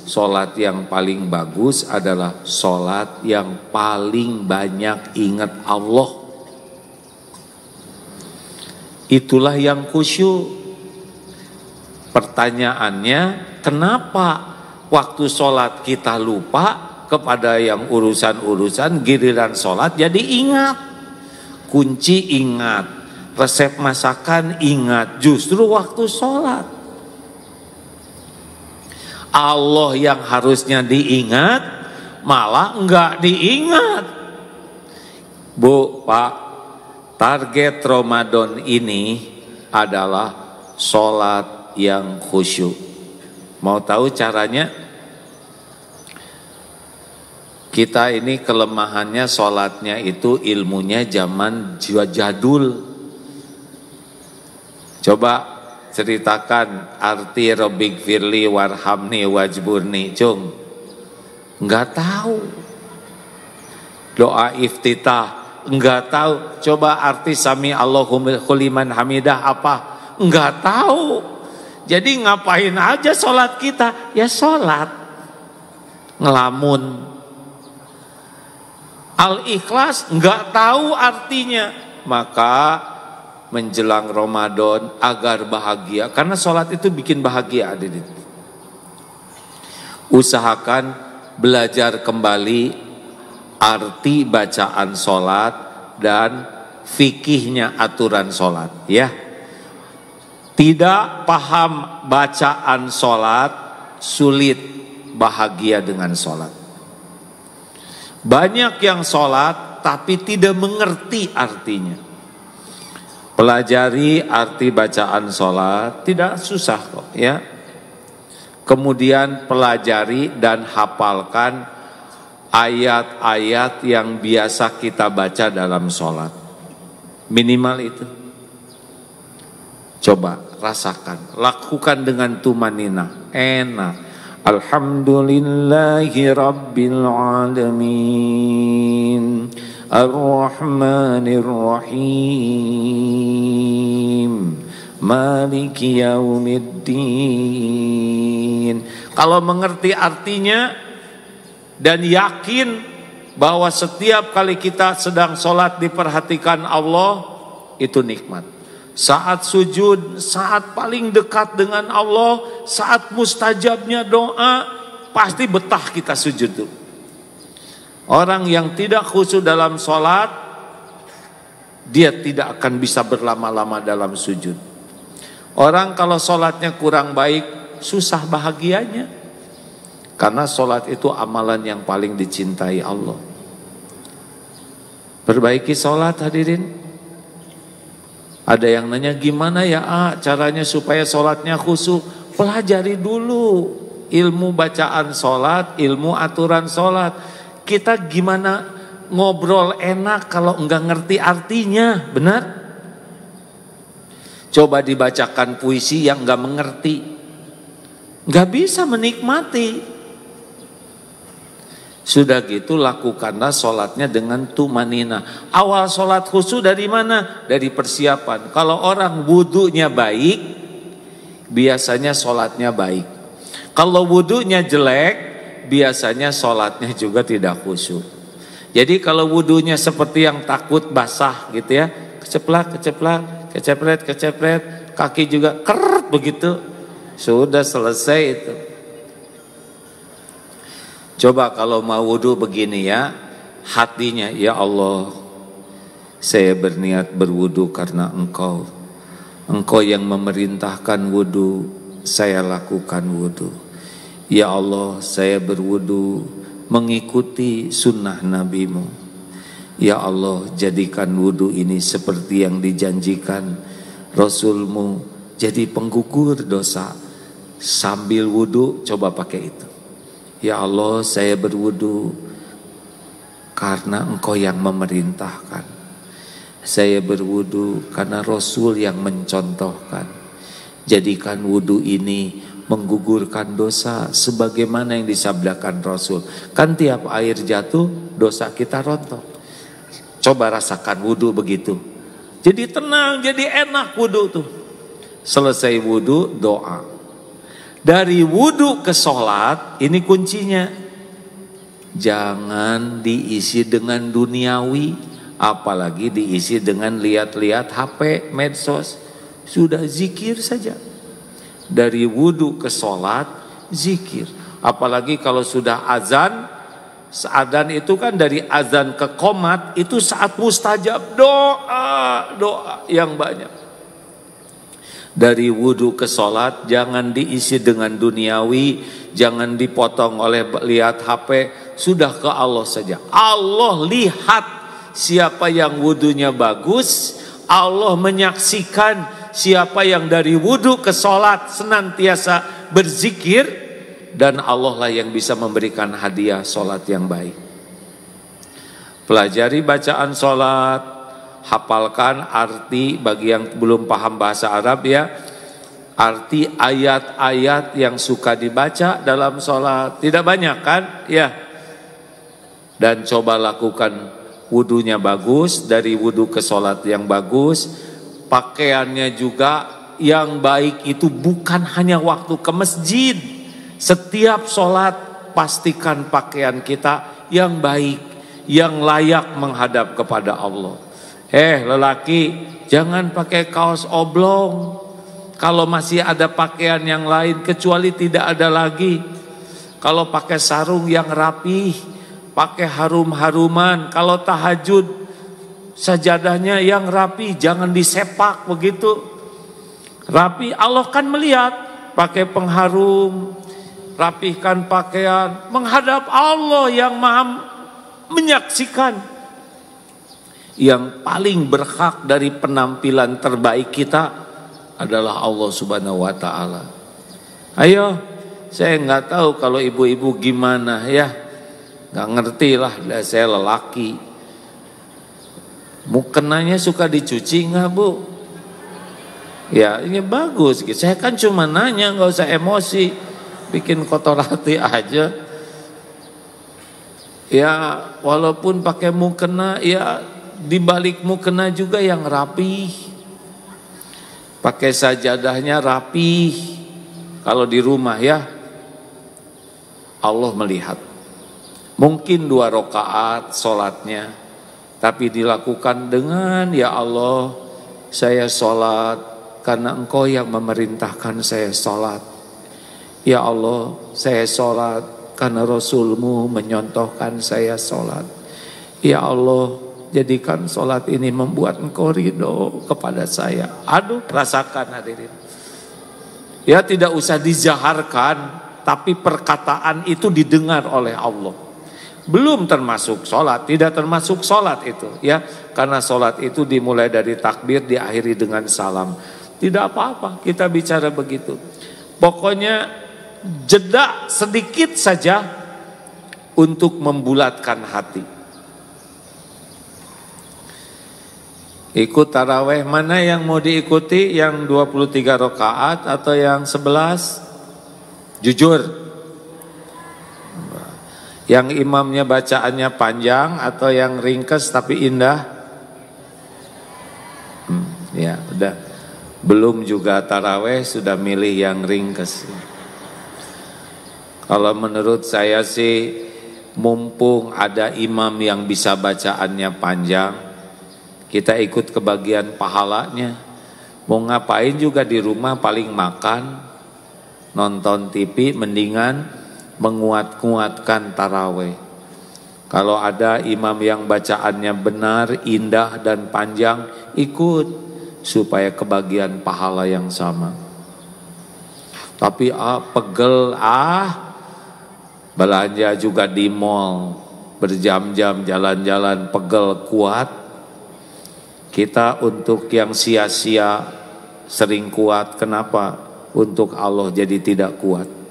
Sholat yang paling bagus adalah sholat yang paling banyak ingat Allah. Itulah yang khusyuk. Pertanyaannya, kenapa waktu sholat kita lupa kepada yang urusan-urusan, giliran sholat jadi ingat? Kunci ingat, resep masakan ingat, justru waktu sholat. Allah yang harusnya diingat malah enggak diingat. Bu, Pak, target Ramadan ini adalah sholat yang khusyuk. Mau tahu caranya? Kita ini kelemahannya sholatnya itu ilmunya zaman jadul. Coba ceritakan arti Rabbik firli warhamni wajburni, cung. Enggak tahu. Doa iftitah enggak tahu. Coba arti sami Allahumma liman hamidah apa? Enggak tahu. Jadi ngapain aja sholat kita? Ya sholat ngelamun. Al-Ikhlas enggak tahu artinya. Maka menjelang Ramadan agar bahagia, karena sholat itu bikin bahagia, adik. Usahakan belajar kembali arti bacaan sholat dan fikihnya aturan sholat, ya. Tidak paham bacaan sholat, sulit bahagia dengan sholat. Banyak yang sholat tapi tidak mengerti artinya. Pelajari arti bacaan sholat, tidak susah kok, ya. Kemudian pelajari dan hafalkan ayat-ayat yang biasa kita baca dalam sholat. Minimal itu. Coba rasakan, lakukan dengan tumanina, enak. Alhamdulillahi Rabbil Alamin Ar-Rahmanir Rahim Maliki Yaumiddin. Kalau mengerti artinya dan yakin bahwa setiap kali kita sedang sholat diperhatikan Allah, itu nikmat. Saat sujud, saat paling dekat dengan Allah, saat mustajabnya doa, pasti betah kita sujud tuh. Orang yang tidak khusyuk dalam sholat, dia tidak akan bisa berlama-lama dalam sujud. Orang kalau sholatnya kurang baik, susah bahagianya. Karena sholat itu amalan yang paling dicintai Allah. Perbaiki sholat, hadirin. Ada yang nanya, gimana ya caranya supaya sholatnya khusyuk? Pelajari dulu ilmu bacaan sholat, ilmu aturan sholat. Kita gimana ngobrol enak kalau enggak ngerti artinya, benar? Coba dibacakan puisi yang enggak mengerti, enggak bisa menikmati. Sudah gitu lakukanlah sholatnya dengan tumanina. Awal sholat khusyuk dari mana? Dari persiapan. Kalau orang wudunya baik, biasanya sholatnya baik. Kalau wudunya jelek, biasanya sholatnya juga tidak khusyuk. Jadi kalau wudunya seperti yang takut basah gitu ya, keceplak, kecepret, kaki juga keret begitu, sudah selesai itu. Coba kalau mau wudu begini ya, hatinya, ya Allah, saya berniat berwudu karena Engkau. Engkau yang memerintahkan wudu, saya lakukan wudu. Ya Allah, saya berwudu mengikuti sunnah Nabi-Mu. Ya Allah, jadikan wudu ini seperti yang dijanjikan Rasul-Mu, jadi penggugur dosa. Sambil wudu, coba pakai itu. Ya Allah, saya berwudu karena Engkau yang memerintahkan. Saya berwudu karena Rasul yang mencontohkan. Jadikan wudu ini menggugurkan dosa sebagaimana yang disabdakan Rasul. Kan tiap air jatuh, dosa kita rontok. Coba rasakan wudu begitu. Jadi tenang, jadi enak wudu tuh. Selesai wudu, doa. Dari wudu ke sholat, ini kuncinya. Jangan diisi dengan duniawi, apalagi diisi dengan lihat-lihat HP, medsos. Sudah zikir saja. Dari wudu ke sholat, zikir. Apalagi kalau sudah azan, adzan itu kan dari azan ke qomat, itu saat mustajab, doa yang banyak. Dari wudu ke sholat, jangan diisi dengan duniawi, jangan dipotong oleh lihat HP, sudah ke Allah saja. Allah lihat siapa yang wudunya bagus, Allah menyaksikan siapa yang dari wudu ke sholat senantiasa berzikir, dan Allah lah yang bisa memberikan hadiah sholat yang baik. Pelajari bacaan sholat, hafalkan arti bagi yang belum paham bahasa Arab ya, arti ayat-ayat yang suka dibaca dalam sholat. Tidak banyak kan ya. Dan coba lakukan wudunya bagus, dari wudu ke sholat yang bagus. Pakaiannya juga yang baik, itu bukan hanya waktu ke masjid. Setiap sholat pastikan pakaian kita yang baik, yang layak menghadap kepada Allah. Lelaki, jangan pakai kaos oblong. Kalau masih ada pakaian yang lain, kecuali tidak ada lagi. Kalau pakai sarung yang rapih, pakai harum-haruman. Kalau tahajud, sajadahnya yang rapi, jangan disepak begitu. Rapi, Allah kan melihat. Pakai pengharum, rapihkan pakaian, menghadap Allah yang maha menyaksikan. Yang paling berhak dari penampilan terbaik kita adalah Allah Subhanahu wa ta'ala. Ayo, saya nggak tahu kalau ibu-ibu gimana ya, nggak ngerti lah, saya lelaki. Mukenanya suka dicuci nggak bu? Ya ini bagus, saya kan cuma nanya, nggak usah emosi, bikin kotor hati aja. Ya walaupun pakai mukena, ya di balik mukena juga yang rapi, pakai sajadahnya rapi. Kalau di rumah ya, Allah melihat. Mungkin 2 rakaat sholatnya, tapi dilakukan dengan, ya Allah, saya sholat karena Engkau yang memerintahkan saya sholat. Ya Allah, saya sholat karena Rasulmu menyontohkan saya sholat. Ya Allah, jadikan sholat ini membuat Engkau ridho kepada saya. Aduh, rasakan hadirin. Ya tidak usah dizaharkan, tapi perkataan itu didengar oleh Allah. Belum termasuk sholat, tidak termasuk sholat itu ya. Karena sholat itu dimulai dari takbir, diakhiri dengan salam. Tidak apa-apa kita bicara begitu. Pokoknya jeda sedikit saja untuk membulatkan hati. Ikut taraweh, mana yang mau diikuti? Yang 23 rakaat atau yang 11? Jujur. Yang imamnya bacaannya panjang atau yang ringkas tapi indah? Ya udah. Belum juga taraweh sudah milih yang ringkas. Kalau menurut saya sih, mumpung ada imam yang bisa bacaannya panjang, kita ikut kebagian pahalanya. Mau ngapain juga di rumah, paling makan, nonton TV, mendingan menguat-kuatkan taraweh. Kalau ada imam yang bacaannya benar, indah dan panjang, ikut supaya kebagian pahala yang sama. Tapi pegel, belanja juga di mall, berjam-jam jalan-jalan, pegel, kuat. Kita untuk yang sia-sia sering kuat, kenapa? Untuk Allah jadi tidak kuat.